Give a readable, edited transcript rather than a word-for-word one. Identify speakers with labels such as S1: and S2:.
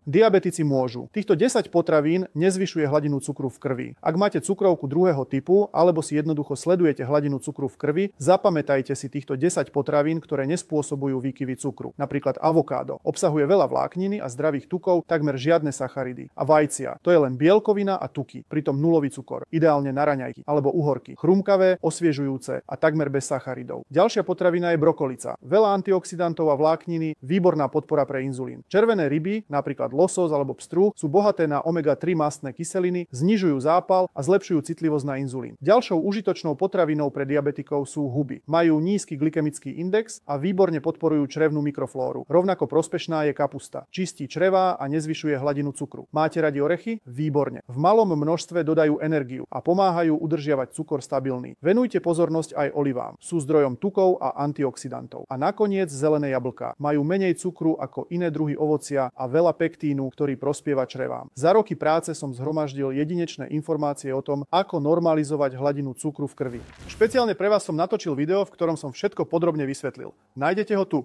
S1: Diabetici môžu. Týchto 10 potravín nezvyšuje hladinu cukru v krvi. Ak máte cukrovku druhého typu alebo si jednoducho sledujete hladinu cukru v krvi, zapamätajte si týchto 10 potravín, ktoré nespôsobujú výkyvy cukru. Napríklad avokádo obsahuje veľa vlákniny a zdravých tukov, takmer žiadne sacharidy. A vajcia, to je len bielkovina a tuky, pritom nulový cukor, ideálne na raňajky alebo uhorky. Chrumkavé, osviežujúce a takmer bez sacharidov. Ďalšia potravina je brokolica. Veľa antioxidantov a vlákniny, výborná podpora pre inzulín. Červené ryby, napríklad losos alebo pstruh, sú bohaté na omega-3 mastné kyseliny, znižujú zápal a zlepšujú citlivosť na inzulín. Ďalšou užitočnou potravinou pre diabetikov sú huby. Majú nízky glykemický index a výborne podporujú črevnú mikroflóru. Rovnako prospešná je kapusta. Čistí črevá a nezvyšuje hladinu cukru. Máte radi orechy? Výborne. V malom množstve dodajú energiu a pomáhajú udržiavať cukor stabilný. Venujte pozornosť aj olivám. Sú zdrojom tukov a antioxidantov. A nakoniec zelené jablká. Majú menej cukru ako iné druhy ovocia a veľa pektínu, ktorý prospieva črevám. Za roky práce som zhromaždil jedinečné informácie o tom, ako normalizovať hladinu cukru v krvi. Špeciálne pre vás som natočil video, v ktorom som všetko podrobne vysvetlil. Nájdete ho tu.